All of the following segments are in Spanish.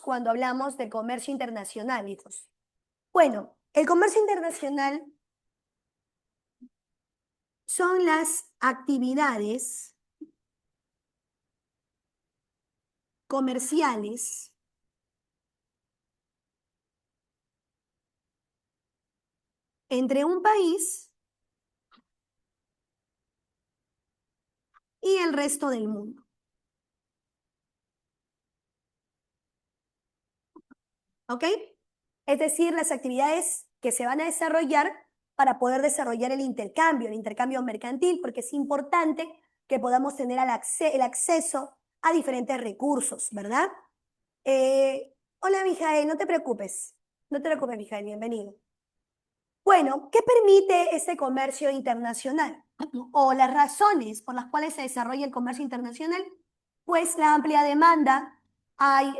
cuando hablamos del comercio internacional, hijos? Bueno, el comercio internacional son las actividades comerciales entre un país y el resto del mundo. ¿Ok? Es decir, las actividades que se van a desarrollar para poder desarrollar el intercambio mercantil, porque es importante que podamos tener el acceso a diferentes recursos, ¿verdad? Hola, Mijael, no te preocupes, Mijael, bienvenido. Bueno, ¿qué permite este comercio internacional? O las razones por las cuales se desarrolla el comercio internacional, pues la amplia demanda, hay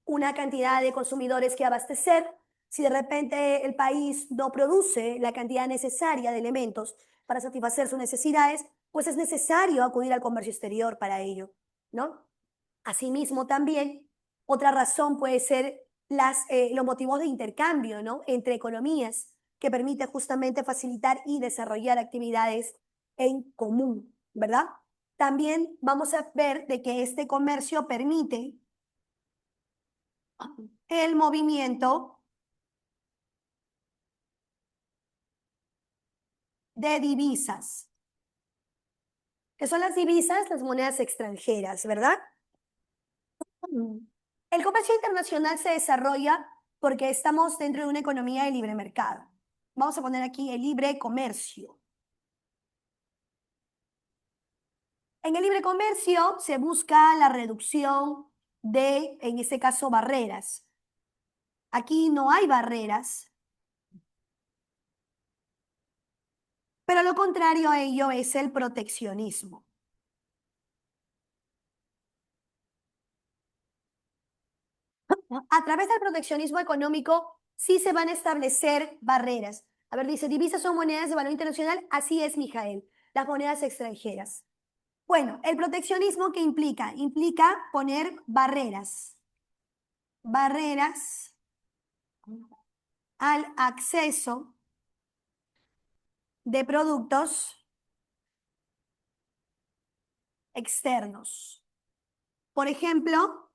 una cantidad de consumidores que abastecer. Si de repente el país no produce la cantidad necesaria de elementos para satisfacer sus necesidades, pues es necesario acudir al comercio exterior para ello, ¿no? Asimismo, también otra razón puede ser los motivos de intercambio, ¿no? Entre economías, que permite justamente facilitar y desarrollar actividades en común, ¿verdad? También vamos a ver de que este comercio permite el movimiento de divisas. ¿Qué son las divisas? Las monedas extranjeras, ¿verdad? El comercio internacional se desarrolla porque estamos dentro de una economía de libre mercado. Vamos a poner aquí el libre comercio. En el libre comercio se busca la reducción de, en este caso, barreras. Aquí no hay barreras, pero lo contrario a ello es el proteccionismo. A través del proteccionismo económico sí se van a establecer barreras. A ver, dice, divisas son monedas de valor internacional. Así es, Mijael, las monedas extranjeras. Bueno, el proteccionismo, ¿qué implica? Implica poner barreras al acceso de productos externos. Por ejemplo,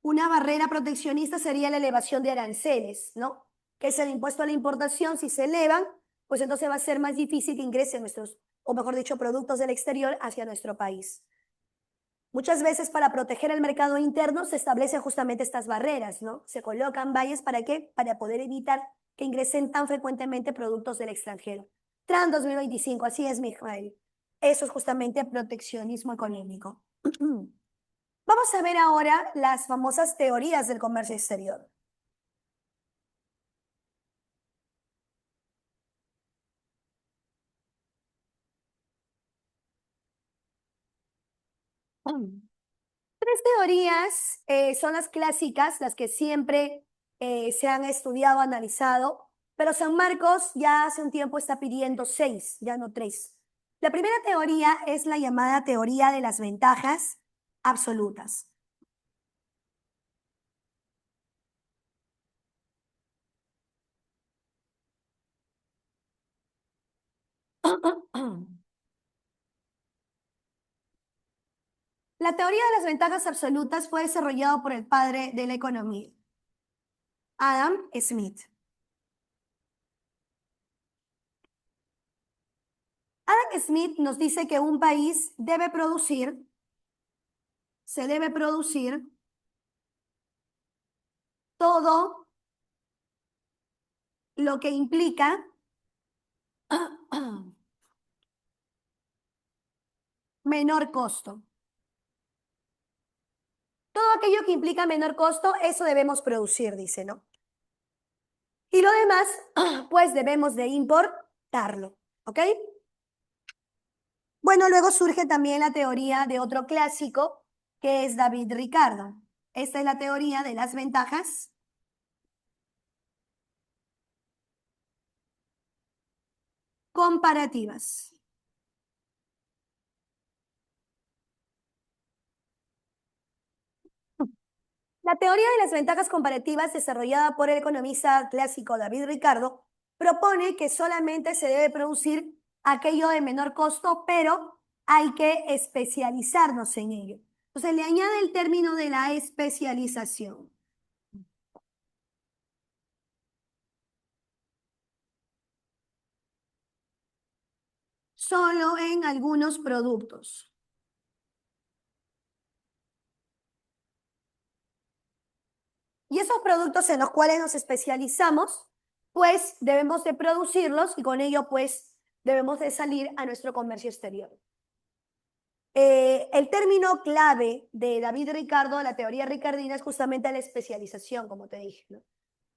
una barrera proteccionista sería la elevación de aranceles, ¿no? Que es el impuesto a la importación. Si se elevan, pues entonces va a ser más difícil que ingresen nuestros, o mejor dicho, productos del exterior hacia nuestro país. Muchas veces para proteger el mercado interno se establecen justamente estas barreras, ¿no? Se colocan vallas ¿para qué? Para poder evitar que ingresen tan frecuentemente productos del extranjero. TRAN 2025, así es, Mijael. Eso es justamente proteccionismo económico. Vamos a ver ahora las famosas teorías del comercio exterior. Tres teorías son las clásicas, las que siempre se han estudiado, analizado, pero San Marcos ya hace un tiempo está pidiendo seis, ya no tres. La primera teoría es la llamada teoría de las ventajas absolutas. La teoría de las ventajas absolutas fue desarrollada por el padre de la economía, Adam Smith. Adam Smith nos dice que un país se debe producir todo lo que implica menor costo. Todo aquello que implica menor costo, eso debemos producir, dice, ¿no? Y lo demás, pues debemos de importarlo, ¿ok? Bueno, luego surge también la teoría de otro clásico, que es David Ricardo. Esta es la teoría de las ventajas comparativas. La teoría de las ventajas comparativas, desarrollada por el economista clásico David Ricardo, propone que solamente se debe producir aquello de menor costo, pero hay que especializarnos en ello. Entonces le añade el término de la especialización. Solo en algunos productos. Y esos productos en los cuales nos especializamos, pues debemos de producirlos y con ello pues debemos de salir a nuestro comercio exterior. El término clave de David Ricardo, la teoría ricardina, es justamente la especialización, como te dije, ¿no? No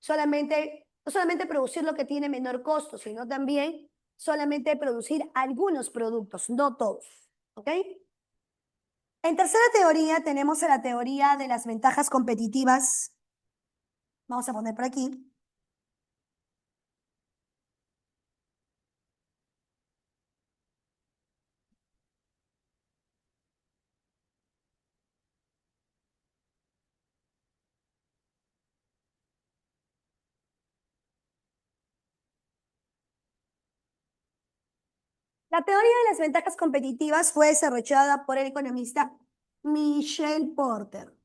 solamente producir lo que tiene menor costo, sino también solamente producir algunos productos, no todos. ¿Ok? En tercera teoría tenemos la teoría de las ventajas competitivas. Vamos a poner por aquí. La teoría de las ventajas competitivas fue desarrollada por el economista Michel Porter.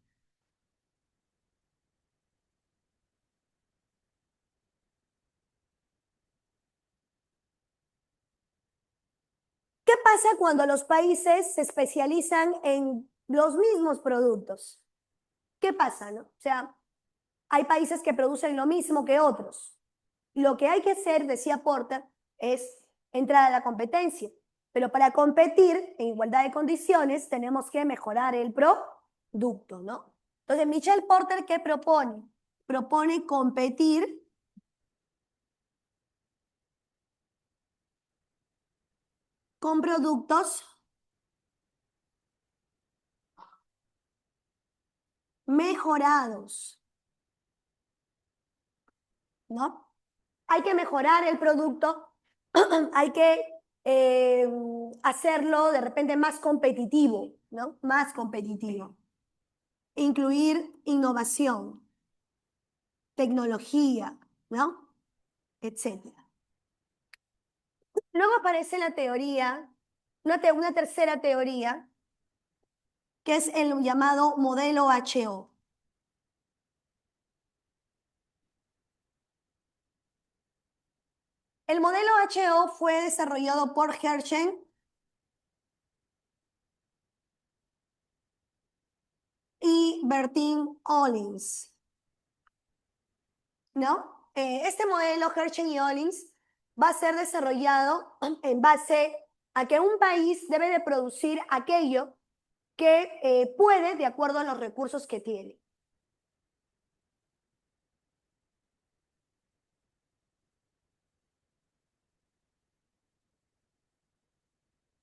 ¿Qué pasa cuando los países se especializan en los mismos productos? ¿Qué pasa, no? O sea, hay países que producen lo mismo que otros. Lo que hay que hacer, decía Porter, es entrar a la competencia. Pero para competir en igualdad de condiciones tenemos que mejorar el producto, ¿no? Entonces, Michel Porter, ¿qué propone? Propone competir con productos mejorados, ¿no? Hay que mejorar el producto, hay que hacerlo de repente más competitivo, ¿no? Más competitivo. Incluir innovación, tecnología, ¿no? Etcétera. Luego aparece la teoría, una tercera teoría, que es el llamado modelo HO. El modelo HO fue desarrollado por Hershey y Bertin Ollins, ¿no? Este modelo Hershey y Ollins va a ser desarrollado en base a que un país debe de producir aquello que puede de acuerdo a los recursos que tiene.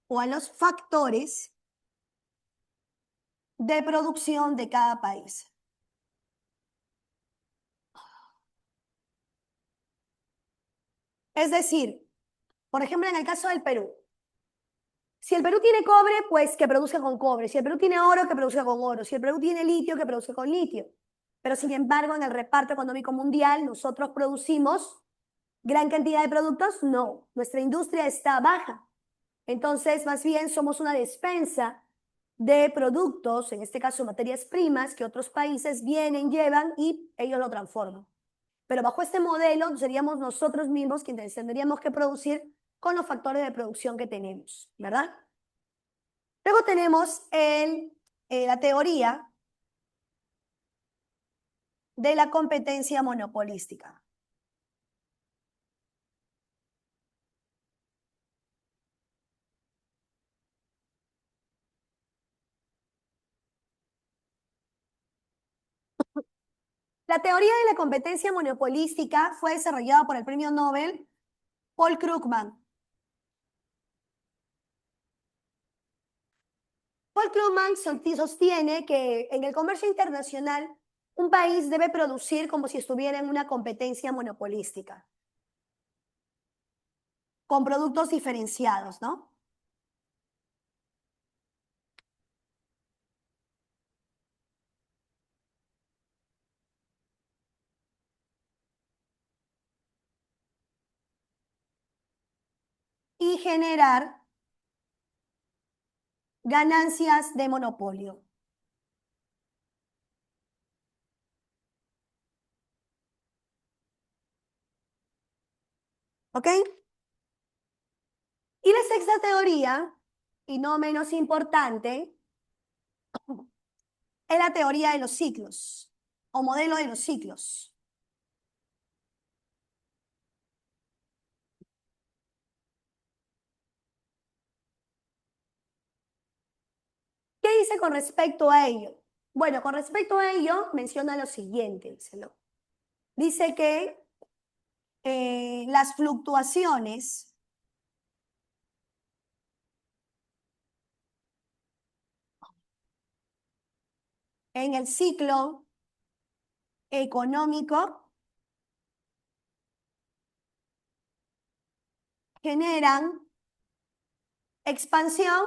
O a los factores de producción de cada país. Es decir, por ejemplo, en el caso del Perú, si el Perú tiene cobre, pues que produzca con cobre. Si el Perú tiene oro, que produzca con oro. Si el Perú tiene litio, que produzca con litio. Pero sin embargo, en el reparto económico mundial, nosotros producimos gran cantidad de productos. No, nuestra industria está baja. Entonces, más bien somos una despensa de productos, en este caso materias primas, que otros países vienen, llevan y ellos lo transforman. Pero bajo este modelo seríamos nosotros mismos quienes tendríamos que producir con los factores de producción que tenemos, ¿verdad? Luego tenemos la teoría de la competencia monopolística. La teoría de la competencia monopolística fue desarrollada por el premio Nobel Paul Krugman. Paul Krugman sostiene que en el comercio internacional un país debe producir como si estuviera en una competencia monopolística, con productos diferenciados, ¿no? y generar ganancias de monopolio. ¿Ok? Y la sexta teoría, y no menos importante, es la teoría de los ciclos o modelo de los ciclos. ¿Qué dice con respecto a ello? Bueno, con respecto a ello, menciona lo siguiente, dice que las fluctuaciones en el ciclo económico generan expansión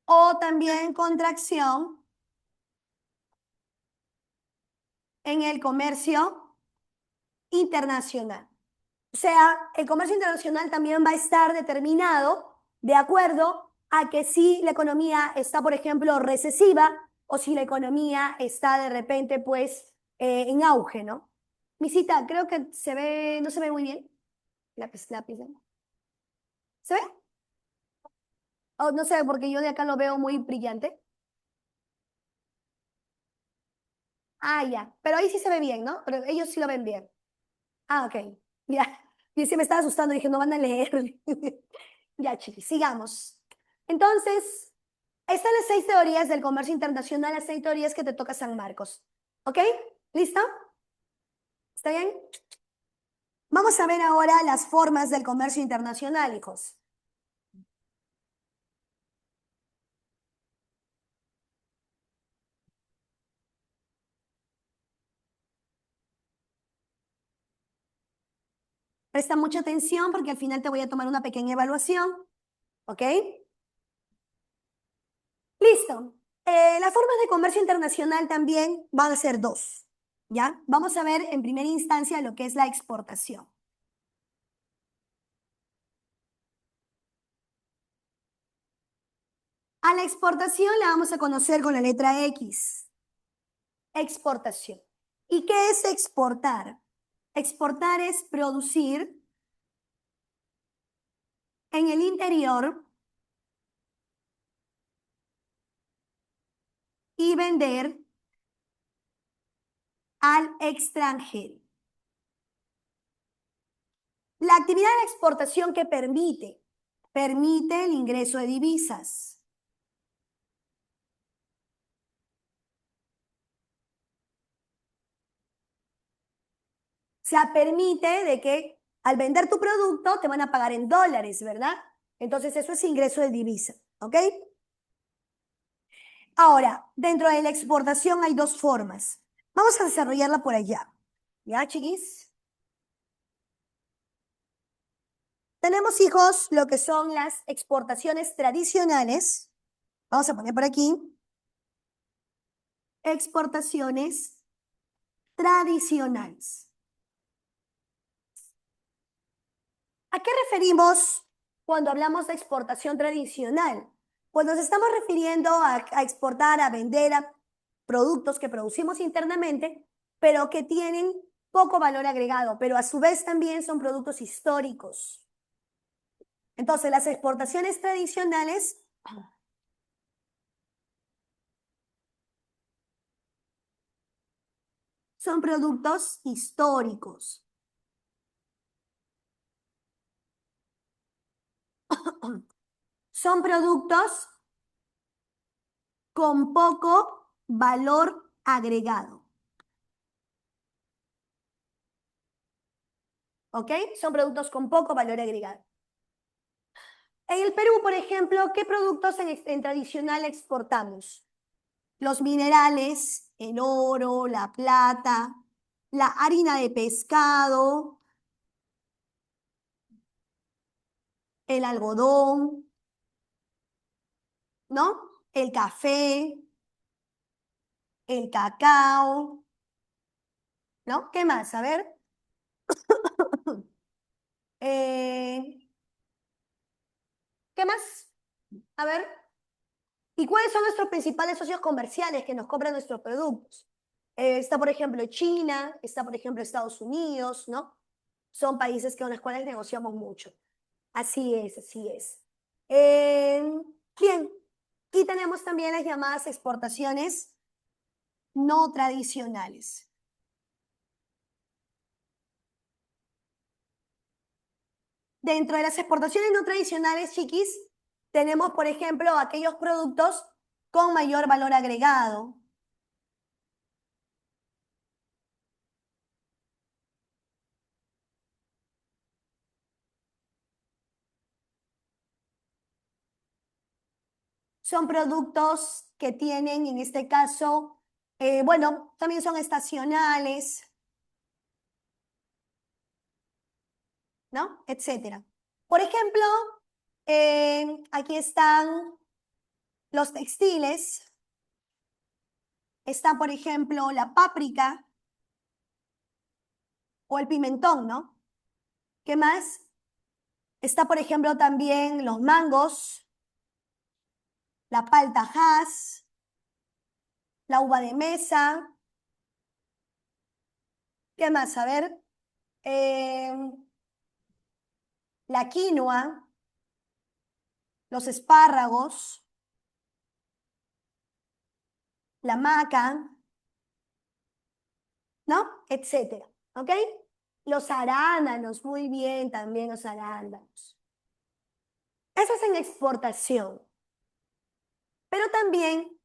o también contracción en el comercio internacional. O sea, el comercio internacional también va a estar determinado de acuerdo a que si la economía está, por ejemplo, recesiva o si la economía está de repente, pues, en auge, ¿no? Misita, creo que se ve, no se ve muy bien. Lápiz, lápiz, ¿no? ¿Se ve? Oh, no sé, porque yo de acá lo veo muy brillante. Ah, ya. Pero ahí sí se ve bien, ¿no? Pero ellos sí lo ven bien. Ah, ok. Ya. Y sí me estaba asustando, dije, no van a leer. Ya, chiquis, sigamos. Entonces, están las 6 teorías del comercio internacional, las 6 teorías que te toca San Marcos. ¿Ok? ¿Listo? ¿Está bien? Vamos a ver ahora las formas del comercio internacional, hijos. Presta mucha atención porque al final te voy a tomar una pequeña evaluación. ¿Ok? Listo. Las formas de comercio internacional también van a ser dos. ¿Ya? Vamos a ver en primera instancia lo que es la exportación. A la exportación la vamos a conocer con la letra X. Exportación. ¿Y qué es exportar? Exportar es producir en el interior y vender al extranjero. La actividad de exportación que permite el ingreso de divisas. O sea, permite de que al vender tu producto te van a pagar en dólares, ¿verdad? Entonces eso es ingreso de divisa, ¿ok? Ahora, dentro de la exportación hay dos formas. Vamos a desarrollarla por allá. ¿Ya, chiquis? Tenemos, hijos, lo que son las exportaciones tradicionales. Vamos a poner por aquí. Exportaciones tradicionales. ¿A qué referimos cuando hablamos de exportación tradicional? Pues nos estamos refiriendo a exportar, a vender a productos que producimos internamente, pero que tienen poco valor agregado, pero a su vez también son productos históricos. Entonces, las exportaciones tradicionales son productos históricos. Son productos con poco valor agregado. ¿Ok? Son productos con poco valor agregado. En el Perú, por ejemplo, ¿qué productos en tradicional exportamos? Los minerales, el oro, la plata, la harina de pescado, el algodón, ¿no? El café, el cacao, ¿no? ¿Qué más? A ver. Eh, ¿Qué más? A ver, ¿y cuáles son nuestros principales socios comerciales que nos compran nuestros productos? Está, por ejemplo, China, está, por ejemplo, Estados Unidos, ¿no? Son países con los cuales negociamos mucho. Así es, así es. Eh, Bien, y tenemos también las llamadas exportaciones no tradicionales. Dentro de las exportaciones no tradicionales, chiquis, tenemos, por ejemplo, aquellos productos con mayor valor agregado. Son productos que tienen, en este caso, bueno, también son estacionales, ¿no? Etcétera. Por ejemplo, aquí están los textiles, está, por ejemplo, la páprica o el pimentón, ¿no? ¿Qué más? Está, por ejemplo, también los mangos, la palta Hass, la uva de mesa. ¿Qué más? A ver, eh, la quinoa, los espárragos, la maca, ¿no? Etcétera, ¿ok? Los arándanos, muy bien, también los arándanos. Eso es en exportación, pero también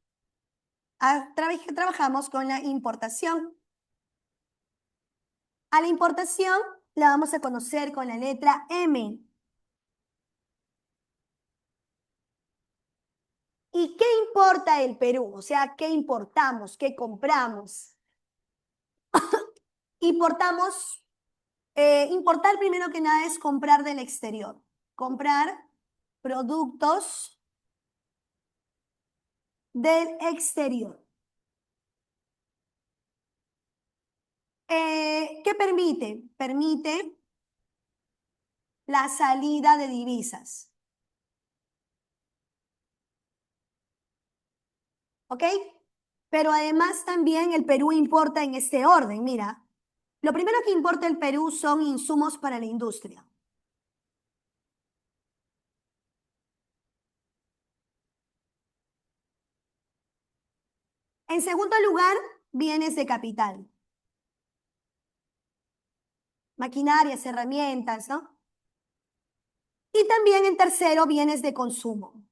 trabajamos con la importación. A la importación la vamos a conocer con la letra M. ¿Y qué importa el Perú? O sea, ¿qué importamos? ¿Qué compramos? Importamos, importar primero que nada es comprar del exterior. Comprar productos del exterior. ¿Qué permite? Permite la salida de divisas. ¿Ok? Pero además también el Perú importa en este orden. Mira, lo primero que importa el Perú son insumos para la industria. En segundo lugar, bienes de capital. Maquinarias, herramientas, ¿no? Y también en tercero, bienes de consumo.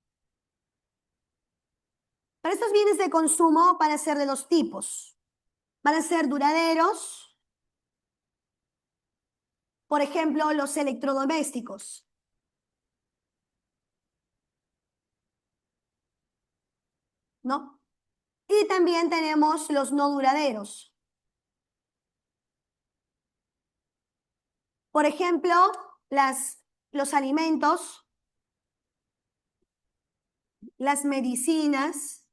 Pero estos bienes de consumo van a ser de dos tipos. Van a ser duraderos, por ejemplo, los electrodomésticos, ¿no? Y también tenemos los no duraderos. Por ejemplo, los alimentos, las medicinas,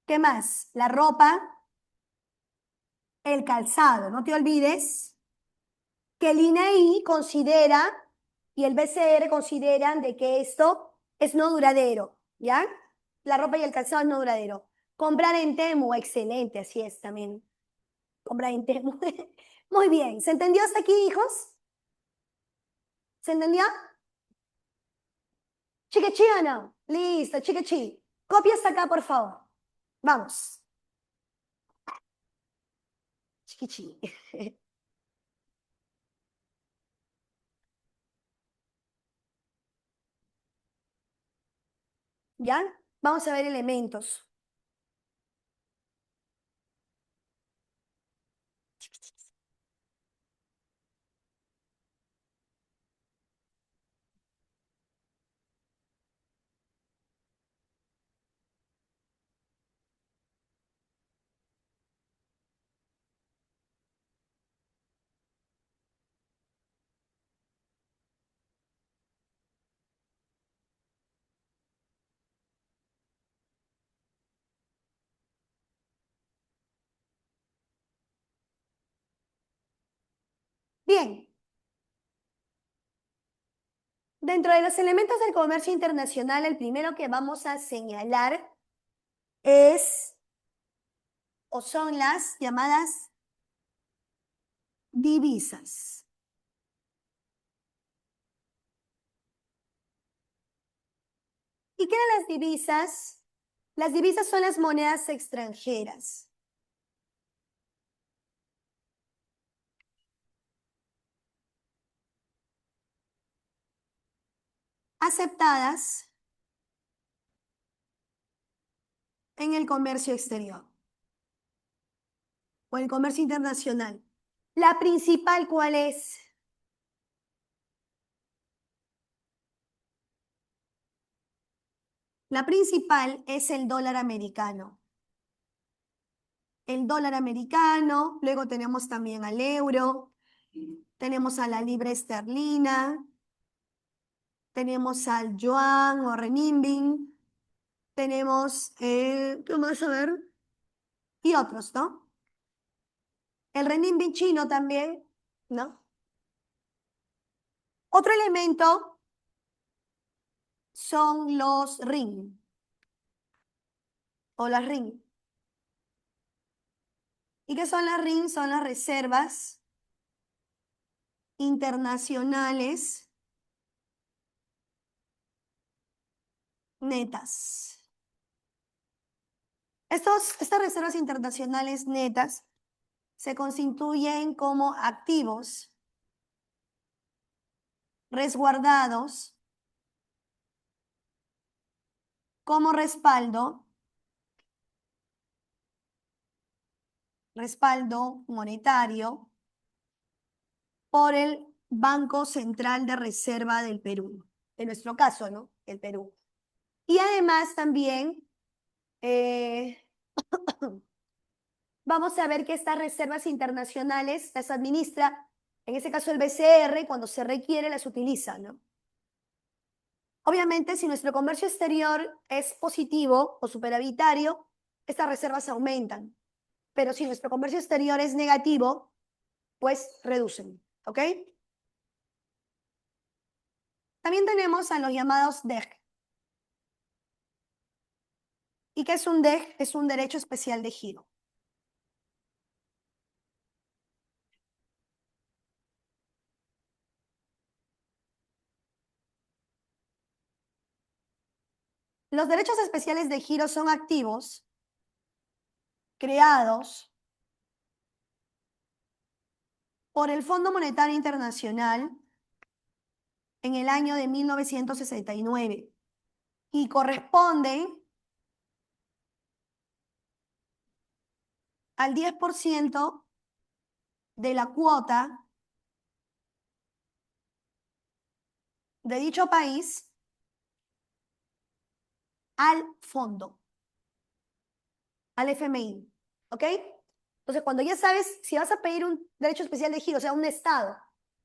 ¿qué más? La ropa, el calzado. No te olvides que el INEI considera y el BCR consideran de que esto es no duradero, ¿ya? La ropa y el calzado es no duradero. Comprar en Temu, excelente, así es también. Comprar en Temu. Muy bien, ¿se entendió hasta aquí, hijos? ¿Se entendió? Chiquechi o no? Listo, chiquechi. Copia hasta acá, por favor. Vamos. Chiquichi. ¿Ya? Vamos a ver elementos. Bien, dentro de los elementos del comercio internacional, el primero que vamos a señalar es o son las llamadas divisas. ¿Y qué eran las divisas? Las divisas son las monedas extranjeras. Aceptadas en el comercio exterior o en el comercio internacional. La principal, ¿cuál es? La principal es el dólar americano. El dólar americano, luego tenemos también al euro, tenemos a la libra esterlina, tenemos al yuan o renminbi, tenemos, ¿qué más a ver? Y otros, ¿no? El renminbi chino también, ¿no? Otro elemento son los ring o las ring. ¿Y qué son las ring? Son las reservas internacionales netas. Estas reservas internacionales netas se constituyen como activos resguardados como respaldo monetario por el Banco Central de Reserva del Perú. En nuestro caso, ¿no? El Perú. Y además también eh, vamos a ver que estas reservas internacionales las administra, en ese caso el BCR, cuando se requiere las utiliza, ¿no? Obviamente, si nuestro comercio exterior es positivo o superavitario, estas reservas aumentan. Pero si nuestro comercio exterior es negativo, pues reducen, ¿ok? También tenemos a los llamados DEG. ¿Y qué es un DEG? Es un derecho especial de giro. Los derechos especiales de giro son activos creados por el Fondo Monetario Internacional en el año de 1969 y corresponden al 10% de la cuota de dicho país al fondo, al FMI, ¿ok? Entonces, cuando ya sabes, si vas a pedir un derecho especial de giro, o sea, un Estado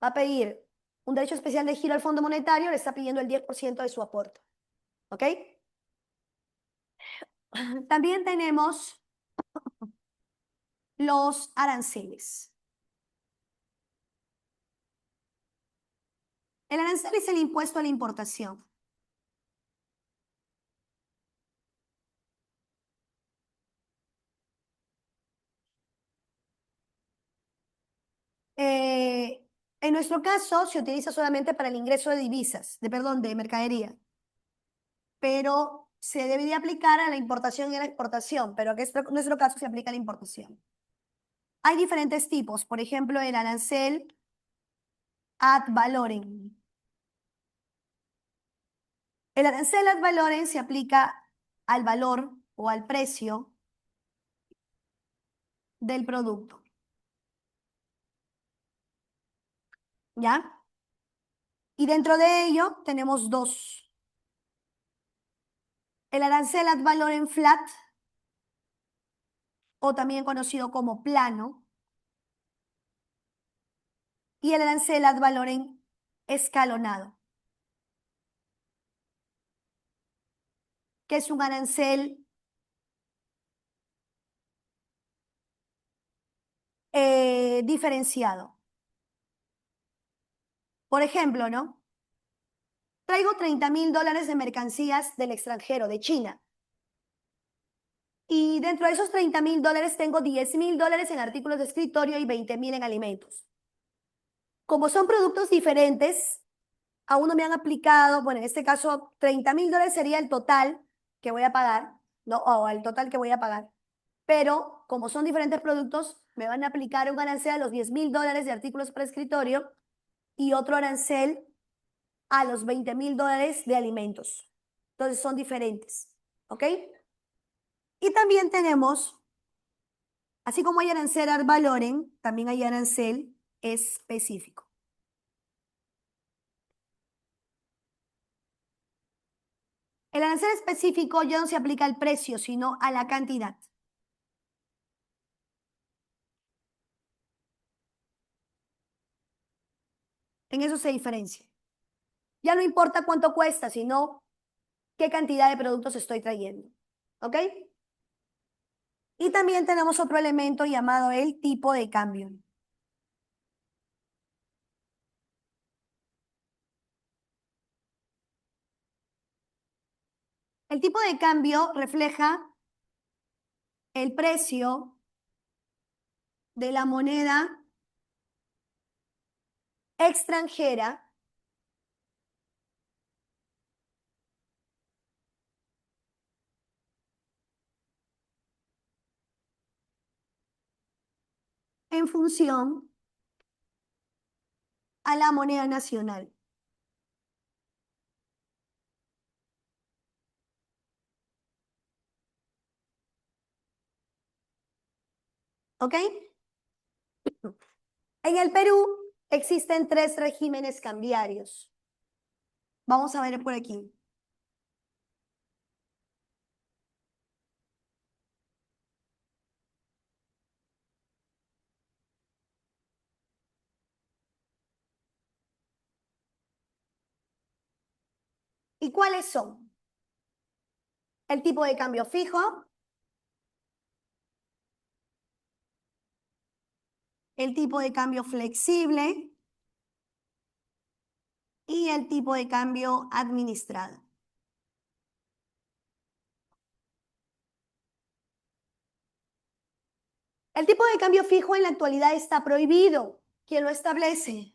va a pedir un derecho especial de giro al Fondo Monetario, le está pidiendo el 10% de su aporte, ¿ok? También tenemos los aranceles. El arancel es el impuesto a la importación. En nuestro caso, se utiliza solamente para el ingreso de divisas, perdón, de mercadería, pero se debe de aplicar a la importación y a la exportación, pero en nuestro caso se aplica a la importación. Hay diferentes tipos, por ejemplo, el arancel ad valorem. El arancel ad valorem se aplica al valor o al precio del producto, ¿ya? Y dentro de ello tenemos dos. El arancel ad valorem flat, o también conocido como plano, y el arancel ad valorem escalonado, que es un arancel diferenciado. Por ejemplo, ¿no? Traigo $30.000 de mercancías del extranjero, de China. Y dentro de esos $30.000 tengo $10.000 en artículos de escritorio y 20.000 en alimentos. Como son productos diferentes, aún no me han aplicado, bueno, en este caso, $30.000 sería el total que voy a pagar, ¿no? O el total que voy a pagar. Pero como son diferentes productos, me van a aplicar un arancel a los $10.000 de artículos para escritorio y otro arancel a los $20.000 de alimentos. Entonces son diferentes, ¿ok? Y también tenemos, así como hay arancel ad valorem, también hay arancel específico. El arancel específico ya no se aplica al precio, sino a la cantidad. En eso se diferencia. Ya no importa cuánto cuesta, sino qué cantidad de productos estoy trayendo. ¿Ok? Y también tenemos otro elemento llamado el tipo de cambio. El tipo de cambio refleja el precio de la moneda extranjera en función a la moneda nacional. ¿Ok? En el Perú existen 3 regímenes cambiarios. Vamos a ver por aquí. ¿Y cuáles son? El tipo de cambio fijo, el tipo de cambio flexible y el tipo de cambio administrado. El tipo de cambio fijo en la actualidad está prohibido. ¿Quién lo establece?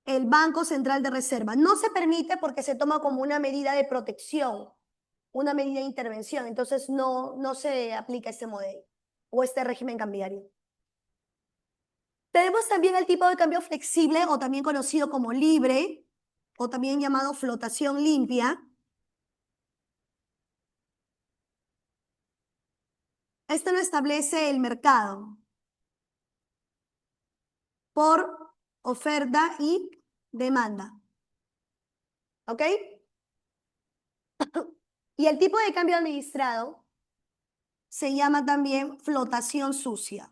El Banco Central de Reserva. No se permite porque se toma como una medida de protección, una medida de intervención. Entonces no se aplica este modelo o este régimen cambiario. Tenemos también el tipo de cambio flexible o también conocido como libre o también llamado flotación limpia. Esto lo establece el mercado por oferta y demanda. ¿Ok? Y el tipo de cambio administrado se llama también flotación sucia.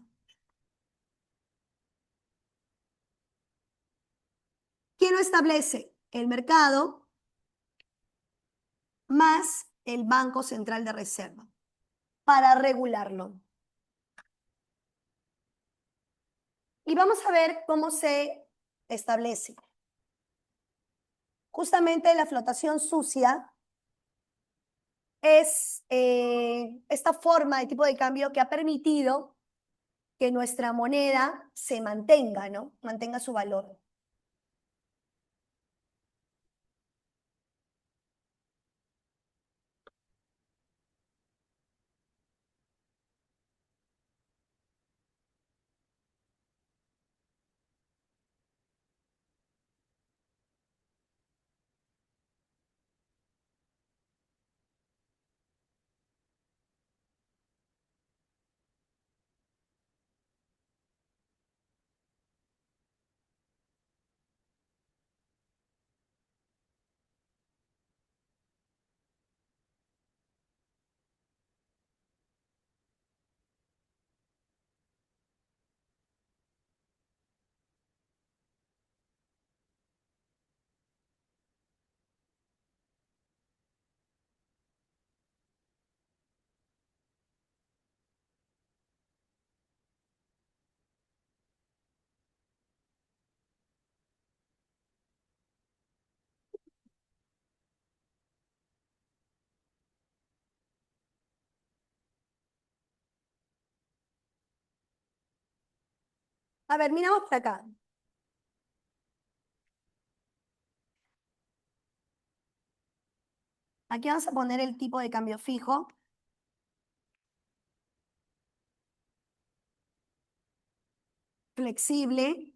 ¿Quién lo establece? El mercado más el Banco Central de Reserva para regularlo. Y vamos a ver cómo se establece. Justamente la flotación sucia es esta forma de tipo de cambio que ha permitido que nuestra moneda se mantenga, ¿no? Mantenga su valor. A ver, miramos por acá. Aquí vamos a poner el tipo de cambio fijo. Flexible.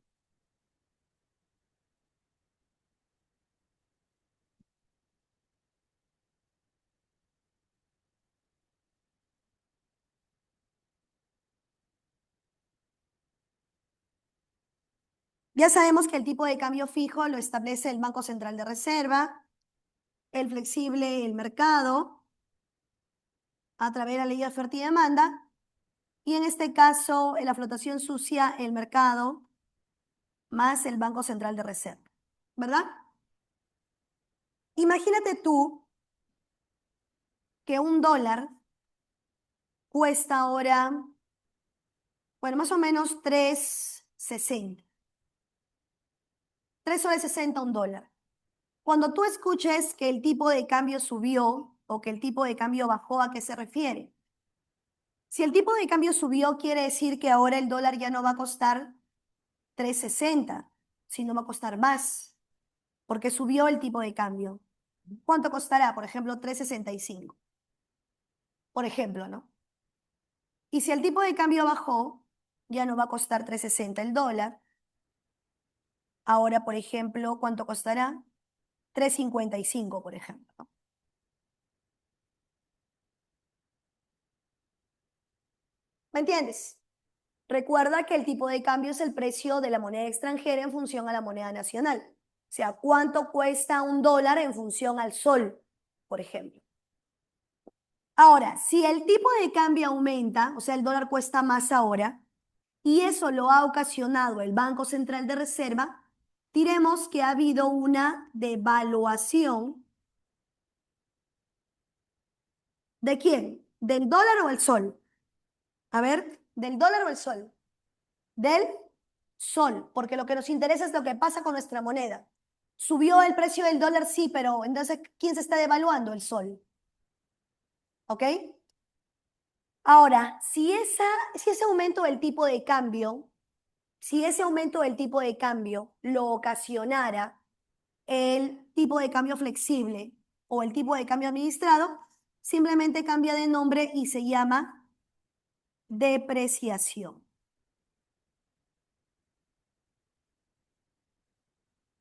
Ya sabemos que el tipo de cambio fijo lo establece el Banco Central de Reserva, el flexible, el mercado, a través de la ley de oferta y demanda, y en este caso, en la flotación sucia, el mercado más el Banco Central de Reserva, ¿verdad? Imagínate tú que un dólar cuesta ahora, bueno, más o menos 3.60. 3,60 un dólar. Cuando tú escuches que el tipo de cambio subió o que el tipo de cambio bajó, ¿a qué se refiere? Si el tipo de cambio subió, quiere decir que ahora el dólar ya no va a costar 3.60, sino va a costar más, porque subió el tipo de cambio. ¿Cuánto costará? Por ejemplo, 3.65. Por ejemplo, ¿no? Y si el tipo de cambio bajó, ya no va a costar 3.60 el dólar. Ahora, por ejemplo, ¿cuánto costará? 3.55, por ejemplo, ¿no? ¿Me entiendes? Recuerda que el tipo de cambio es el precio de la moneda extranjera en función a la moneda nacional. O sea, cuánto cuesta un dólar en función al sol, por ejemplo. Ahora, si el tipo de cambio aumenta, o sea, el dólar cuesta más ahora, y eso lo ha ocasionado el Banco Central de Reserva, diremos que ha habido una devaluación. ¿De quién? ¿Del dólar o el sol? A ver, ¿del dólar o el sol? Del sol, porque lo que nos interesa es lo que pasa con nuestra moneda. Subió el precio del dólar, sí, pero entonces, ¿quién se está devaluando? El sol. ¿Ok? Ahora, si ese aumento del tipo de cambio, si ese aumento del tipo de cambio lo ocasionara el tipo de cambio flexible o el tipo de cambio administrado, simplemente cambia de nombre y se llama depreciación.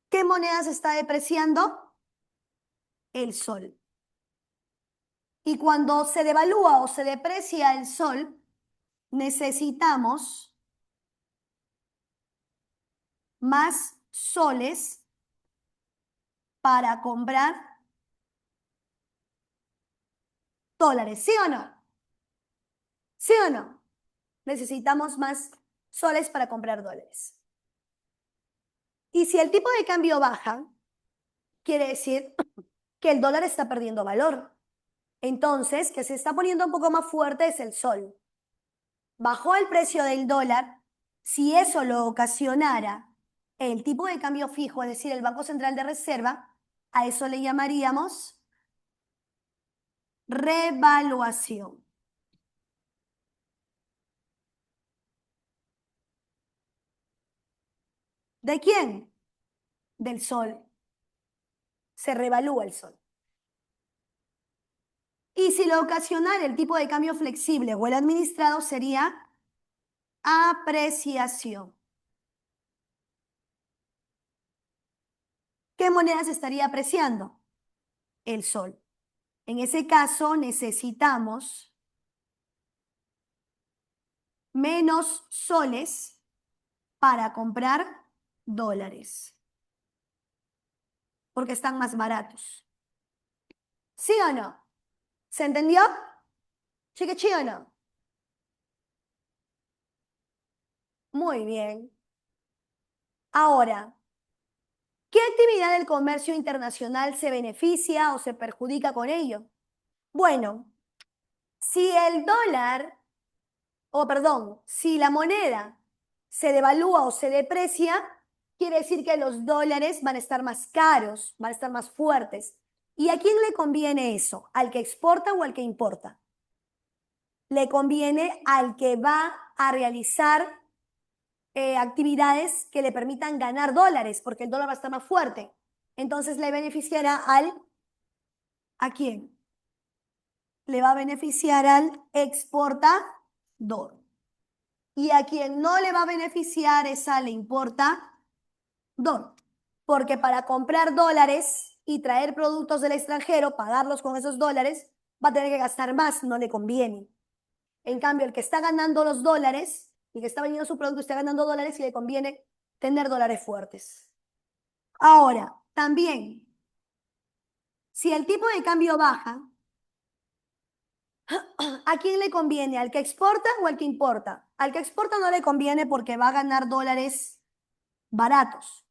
¿Qué moneda se está depreciando? El sol. Y cuando se devalúa o se deprecia el sol, necesitamos más soles para comprar dólares. ¿Sí o no? ¿Sí o no? Necesitamos más soles para comprar dólares. Y si el tipo de cambio baja, quiere decir que el dólar está perdiendo valor. Entonces, que se está poniendo un poco más fuerte es el sol. Bajó el precio del dólar. Si eso lo ocasionara el tipo de cambio fijo, es decir, el Banco Central de Reserva, a eso le llamaríamos revaluación. ¿De quién? Del sol. Se revalúa el sol. Y si lo ocasionara el tipo de cambio flexible o el administrado, sería apreciación. ¿Qué moneda se estaría apreciando? El sol. En ese caso necesitamos menos soles para comprar dólares, porque están más baratos. ¿Sí o no? ¿Se entendió? Chique, ¿sí o no? Muy bien. Ahora, ¿qué actividad del comercio internacional se beneficia o se perjudica con ello? Bueno, si el dólar, o perdón, si la moneda se devalúa o se deprecia, quiere decir que los dólares van a estar más caros, van a estar más fuertes. ¿Y a quién le conviene eso? ¿Al que exporta o al que importa? Le conviene al que va a realizar actividades que le permitan ganar dólares, porque el dólar va a estar más fuerte. Entonces le beneficiará ¿a quién? Le va a beneficiar al exportador. Y a quien no le va a beneficiar es al importador. Porque para comprar dólares y traer productos del extranjero, pagarlos con esos dólares, va a tener que gastar más, no le conviene. En cambio, el que está ganando los dólares, el que está vendiendo su producto está ganando dólares y le conviene tener dólares fuertes. Ahora, también, si el tipo de cambio baja, ¿a quién le conviene? ¿Al que exporta o al que importa? Al que exporta no le conviene porque va a ganar dólares baratos,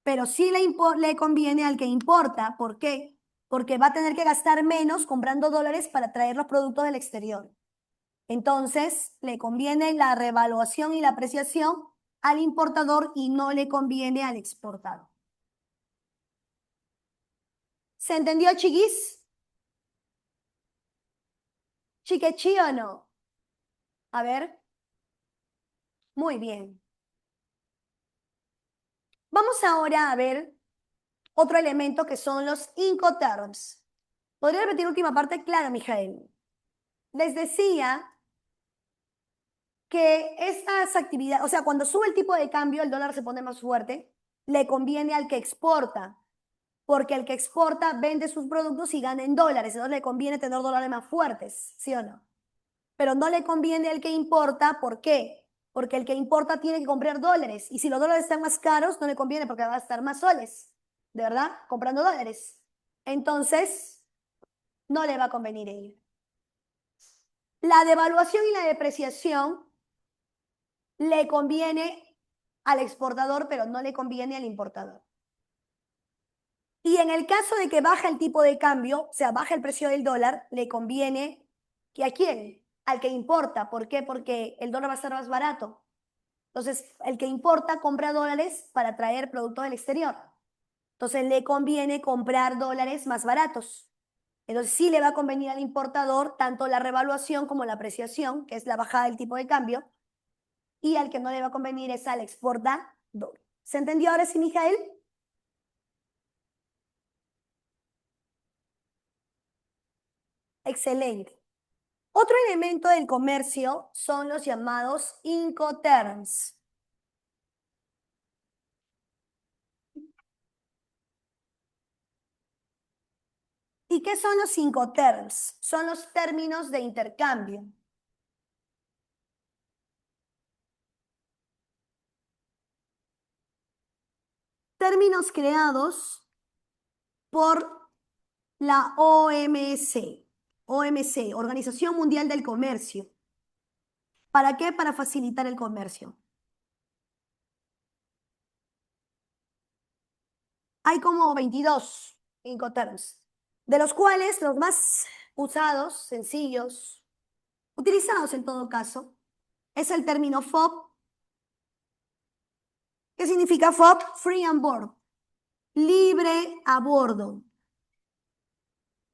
pero sí le conviene al que importa. ¿Por qué? Porque va a tener que gastar menos comprando dólares para traer los productos del exterior. Entonces, le conviene la revaluación y la apreciación al importador y no le conviene al exportador. ¿Se entendió, chiquis? ¿Chiquechí o no? A ver, muy bien. Vamos ahora a ver otro elemento que son los Incoterms. ¿Podría repetir la última parte? Claro, Mijael. Les decía que estas actividades, o sea, cuando sube el tipo de cambio, el dólar se pone más fuerte, le conviene al que exporta, porque el que exporta vende sus productos y gana en dólares, entonces le conviene tener dólares más fuertes, ¿sí o no? Pero no le conviene al que importa, ¿por qué? Porque el que importa tiene que comprar dólares, y si los dólares están más caros, no le conviene porque va a gastar más soles, ¿de verdad? Comprando dólares. Entonces, no le va a convenir él. La devaluación y la depreciación le conviene al exportador, pero no le conviene al importador. Y en el caso de que baja el tipo de cambio, o sea, baja el precio del dólar, le conviene que ¿a quién? Al que importa. ¿Por qué? Porque el dólar va a estar más barato. Entonces, el que importa compra dólares para traer productos del exterior. Entonces, le conviene comprar dólares más baratos. Entonces, sí le va a convenir al importador tanto la revaluación como la apreciación, que es la bajada del tipo de cambio, y al que no le va a convenir es al exportador. ¿Se entendió ahora sí, Mijael? Excelente. Otro elemento del comercio son los llamados Incoterms. ¿Y qué son los Incoterms? Son los términos de intercambio. Términos creados por la OMC, Organización Mundial del Comercio. ¿Para qué? Para facilitar el comercio. Hay como 22 Incoterms, de los cuales los más usados, sencillos, utilizados en todo caso, es el término FOB. ¿Qué significa FOB? Free on board, libre a bordo.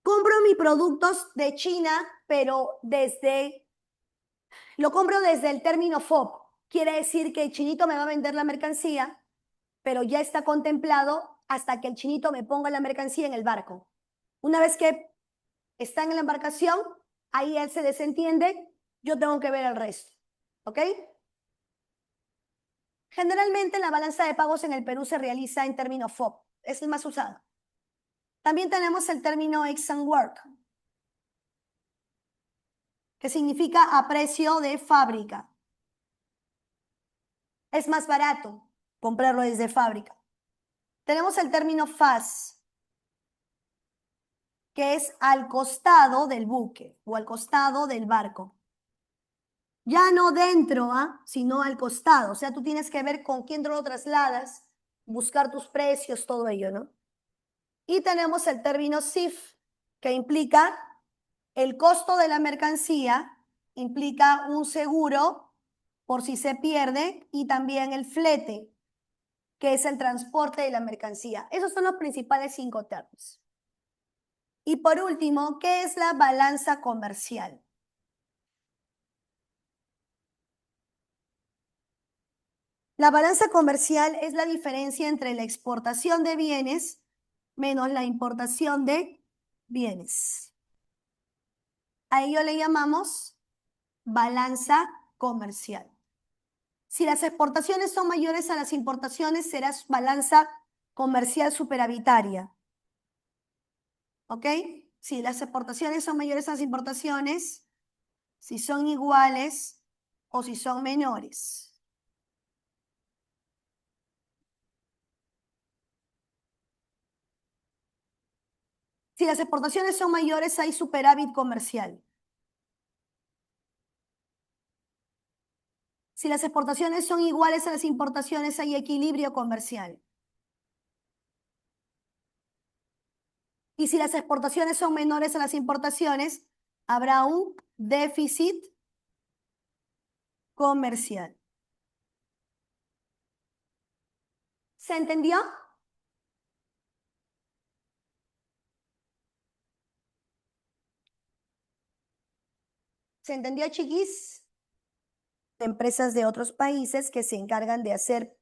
Compro mis productos de China, pero lo compro desde el término FOB. Quiere decir que el chinito me va a vender la mercancía, pero ya está contemplado hasta que el chinito me ponga la mercancía en el barco. Una vez que está en la embarcación, ahí él se desentiende, yo tengo que ver el resto. ¿Ok? Generalmente la balanza de pagos en el Perú se realiza en término FOB, es el más usado. También tenemos el término Ex and Work, que significa a precio de fábrica. Es más barato comprarlo desde fábrica. Tenemos el término FAS, que es al costado del buque o al costado del barco. Ya no dentro, sino al costado. O sea, tú tienes que ver con quién te lo trasladas, buscar tus precios, todo ello, ¿no? Y tenemos el término SIF, que implica el costo de la mercancía, implica un seguro por si se pierde y también el flete, que es el transporte de la mercancía. Esos son los principales 5 términos. Y por último, ¿qué es la balanza comercial? La balanza comercial es la diferencia entre la exportación de bienes menos la importación de bienes. A ello le llamamos balanza comercial. Si las exportaciones son mayores a las importaciones, será balanza comercial superavitaria. ¿Ok? Si las exportaciones son mayores a las importaciones, si son iguales o si son menores. Si las exportaciones son mayores, hay superávit comercial. Si las exportaciones son iguales a las importaciones, hay equilibrio comercial. Y si las exportaciones son menores a las importaciones, habrá un déficit comercial. ¿Se entendió? ¿Se entendió, chiquis? Empresas de otros países que se encargan de hacer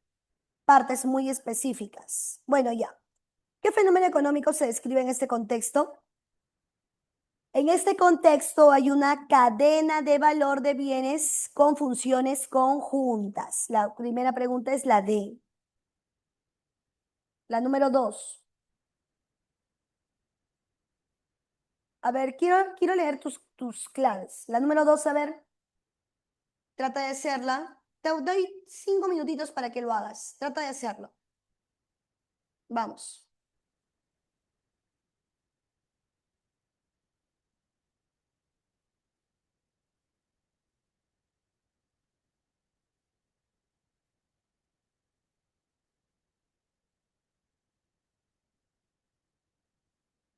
partes muy específicas. Bueno, ya. ¿Qué fenómeno económico se describe en este contexto? En este contexto hay una cadena de valor de bienes con funciones conjuntas. La primera pregunta es la D. La número 2. A ver, quiero leer tus claves. La número 2, a ver, trata de hacerla. Te doy 5 minutitos para que lo hagas. Trata de hacerlo. Vamos.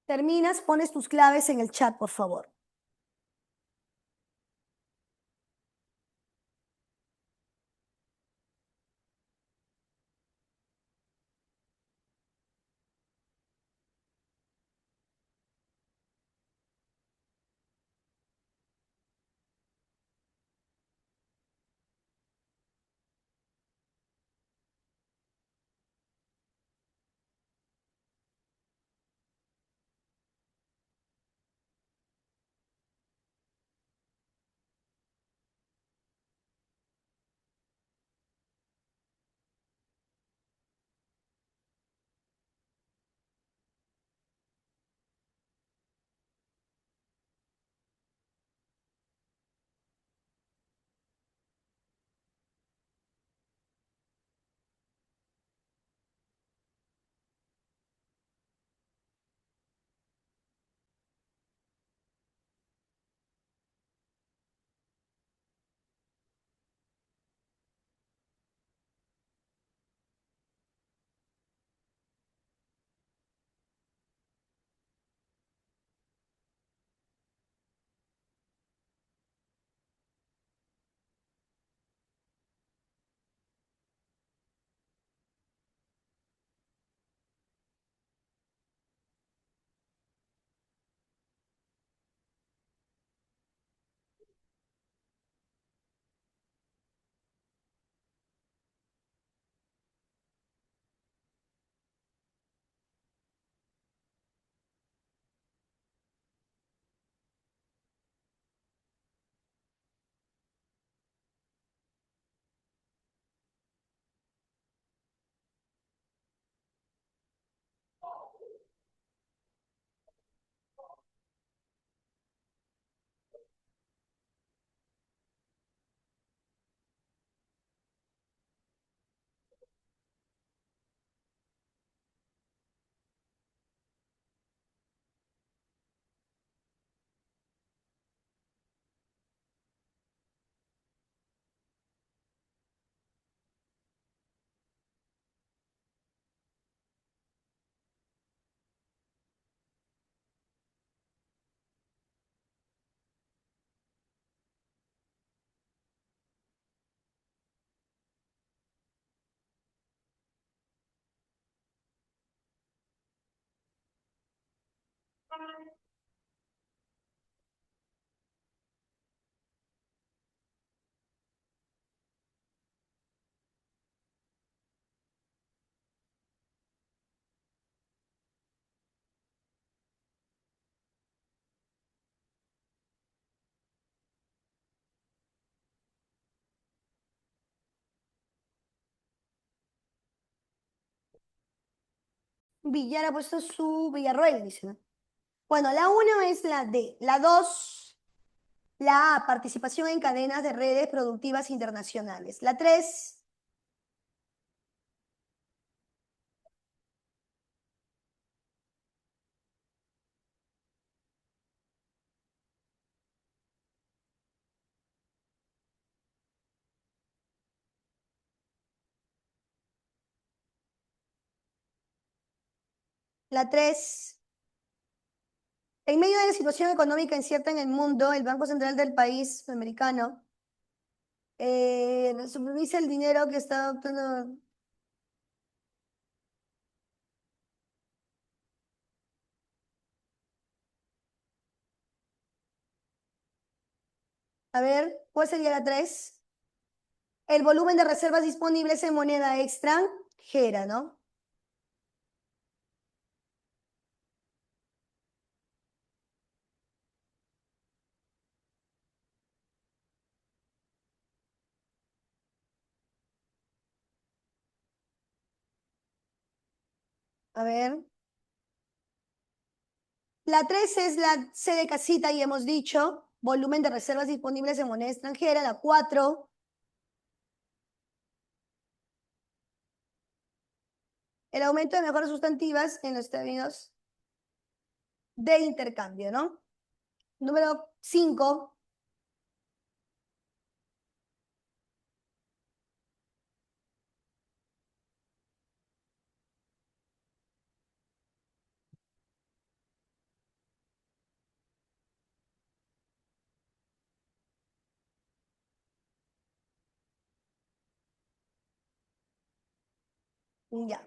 Terminas, pones tus claves en el chat, por favor. Villar ha puesto su Villarroel, dice, ¿no? Bueno, la 1 es la D. La 2, la A, participación en cadenas de redes productivas internacionales. La 3, la 3. En medio de la situación económica incierta en el mundo, el Banco Central del país americano supervisa el dinero que está adoptando. A ver, ¿cuál sería la 3? El volumen de reservas disponibles en moneda extranjera, ¿no? A ver. La 3 es la C de casita y hemos dicho volumen de reservas disponibles en moneda extranjera. La 4, el aumento de mejoras sustantivas en los términos de intercambio, ¿no? Número 5, ya.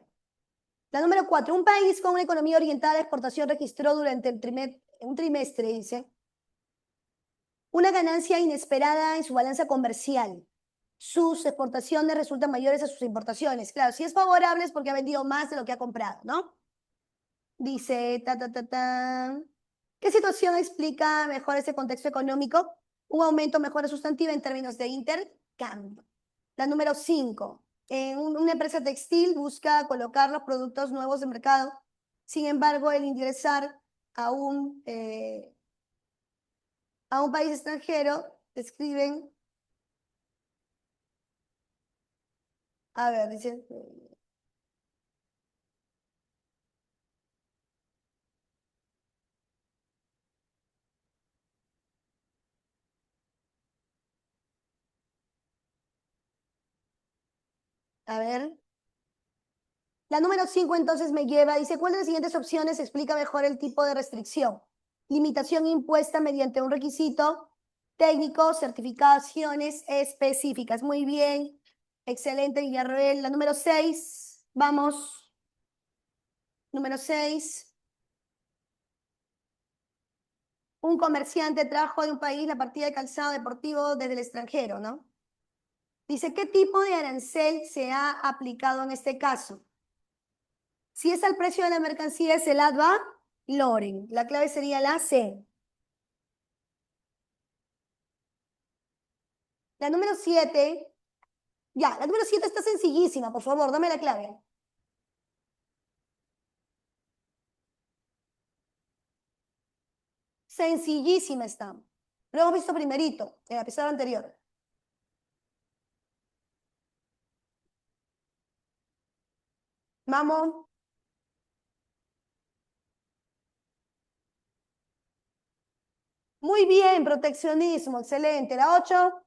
La número 4, un país con una economía orientada a la exportación registró durante un trimestre, dice, una ganancia inesperada en su balanza comercial. Sus exportaciones resultan mayores a sus importaciones. Claro, si es favorable es porque ha vendido más de lo que ha comprado, ¿no? Dice, ¿qué situación explica mejor ese contexto económico? Un aumento mejora sustantiva en términos de intercambio. La número 5, una empresa textil busca colocar los productos nuevos en mercado. Sin embargo, el ingresar a a un país extranjero, describen, a ver, dicen, a ver. La número 5 entonces me lleva, dice, ¿cuál de las siguientes opciones explica mejor el tipo de restricción? Limitación impuesta mediante un requisito técnico, certificaciones específicas. Muy bien, excelente, Villarroel. La número 6, vamos. Número 6, un comerciante trajo de un país la partida de calzado deportivo desde el extranjero, ¿no? Dice, ¿qué tipo de arancel se ha aplicado en este caso? Si es al precio de la mercancía, es el ad valorem. La clave sería la C. La número 7, ya, la número 7 está sencillísima, por favor, dame la clave. Sencillísima está. Lo hemos visto primerito, en el episodio anterior. Vamos. Muy bien, proteccionismo, excelente. La 8,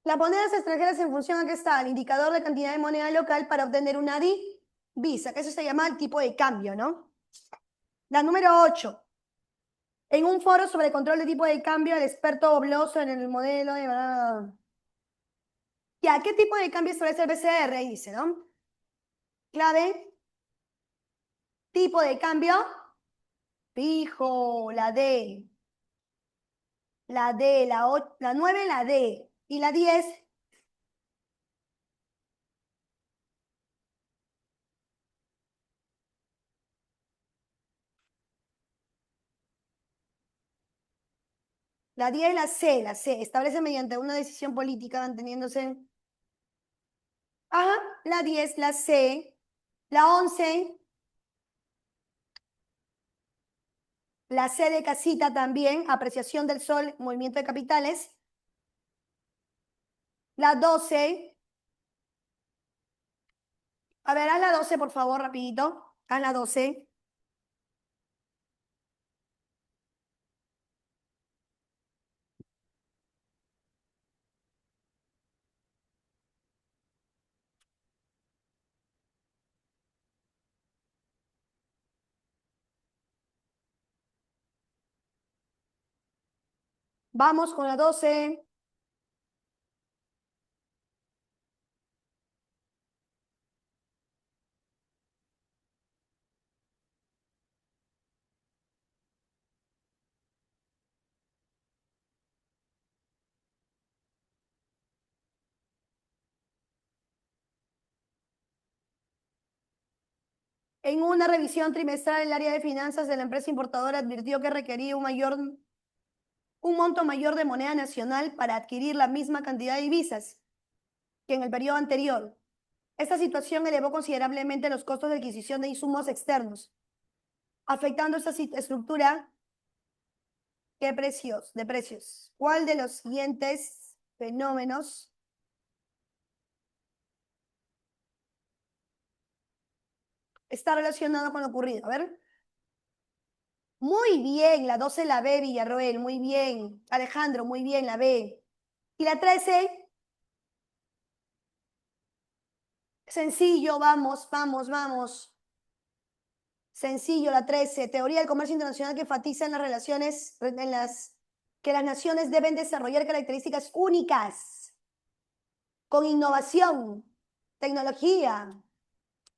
las monedas extranjeras en función a qué está el indicador de cantidad de moneda local para obtener una divisa, que eso se llama el tipo de cambio, ¿no? La número 8. En un foro sobre el control de tipo de cambio, el experto Obloso en el modelo de... Ya, ¿qué tipo de cambio establece el BCR? Ahí dice, ¿no? Clave, tipo de cambio, fijo, la D, la 9, la D, y la 10, La 10, la C. Establece mediante una decisión política manteniéndose. Ajá, la 10, la C. La 11, la C de casita también, apreciación del sol, movimiento de capitales. La 12, a ver, haz la 12, por favor, rapidito. Haz la 12. Vamos con la 12. En una revisión trimestral, el área de finanzas de la empresa importadora advirtió que requería un monto mayor de moneda nacional para adquirir la misma cantidad de divisas que en el periodo anterior. Esta situación elevó considerablemente los costos de adquisición de insumos externos, afectando esta estructura de precios. ¿Cuál de los siguientes fenómenos está relacionado con lo ocurrido? A ver. Muy bien, la 12 la B, Villarroel, muy bien. Alejandro, muy bien, la B. ¿Y la 13? Sencillo, vamos, vamos, vamos. Sencillo, la 13. Teoría del comercio internacional que enfatiza en las relaciones, que las naciones deben desarrollar características únicas, con innovación, tecnología,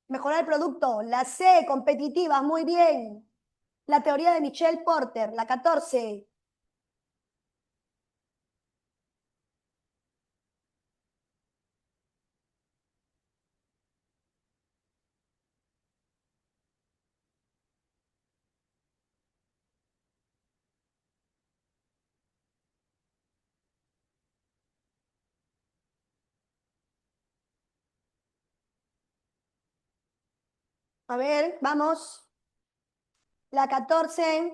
mejorar el producto. La C, competitiva, muy bien. La teoría de Michelle Porter, la 14. A ver, vamos. La 14.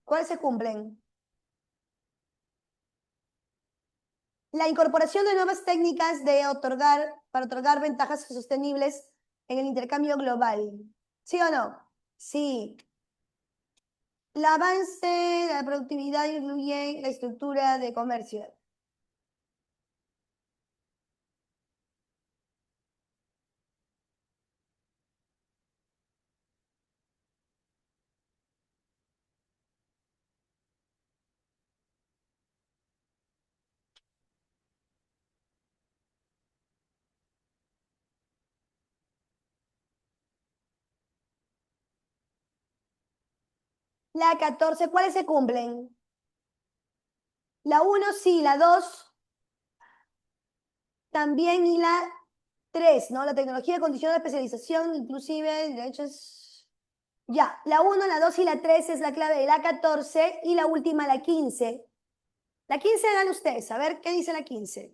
¿Cuáles se cumplen? La incorporación de nuevas técnicas para otorgar ventajas sostenibles en el intercambio global. ¿Sí o no? Sí. El avance de la productividad incluye la estructura de comercio. La 14, ¿cuáles se cumplen? La uno sí, la 2 también y la 3, ¿no? La tecnología de condición de especialización, inclusive, derechos. Ya, la uno, la 2 y la 3 es la clave de la 14 y la última, la 15. La 15 dan ustedes, a ver qué dice la 15.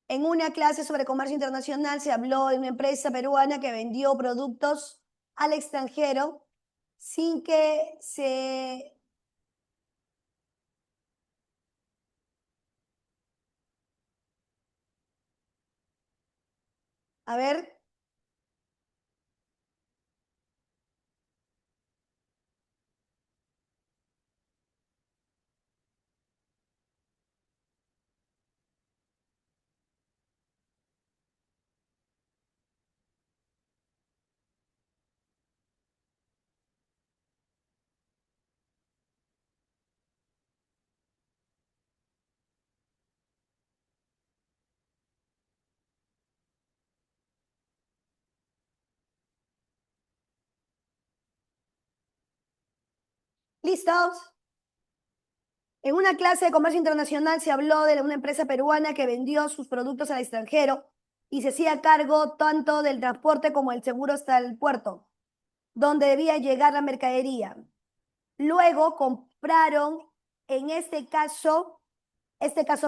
En una clase sobre comercio internacional se habló de una empresa peruana que vendió productos al extranjero sin que se... A ver, ¿listos? En una clase de comercio internacional se habló de una empresa peruana que vendió sus productos al extranjero y se hacía cargo tanto del transporte como el seguro hasta el puerto, donde debía llegar la mercadería. Luego compraron en este caso,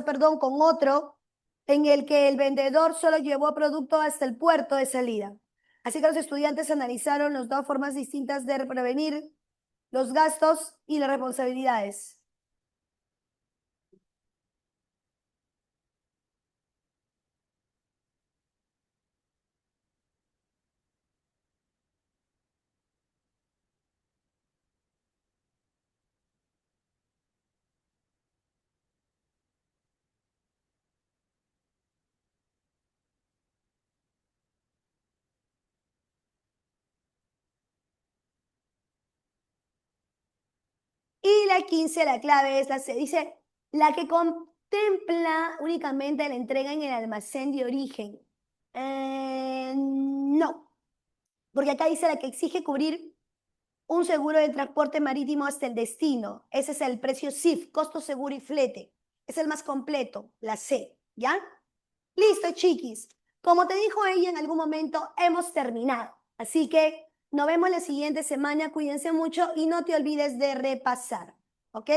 perdón, con otro en el que el vendedor solo llevó producto hasta el puerto de salida. Así que los estudiantes analizaron las dos formas distintas de prevenir los gastos y las responsabilidades. Y la 15, la clave es se dice, la que contempla únicamente la entrega en el almacén de origen. No, porque acá dice la que exige cubrir un seguro de transporte marítimo hasta el destino. Ese es el precio CIF, costo seguro y flete. Es el más completo, la C, ¿ya? Listo, chiquis. Como te dijo ella en algún momento, hemos terminado. Así que nos vemos la siguiente semana. Cuídense mucho y no te olvides de repasar. ¿Ok?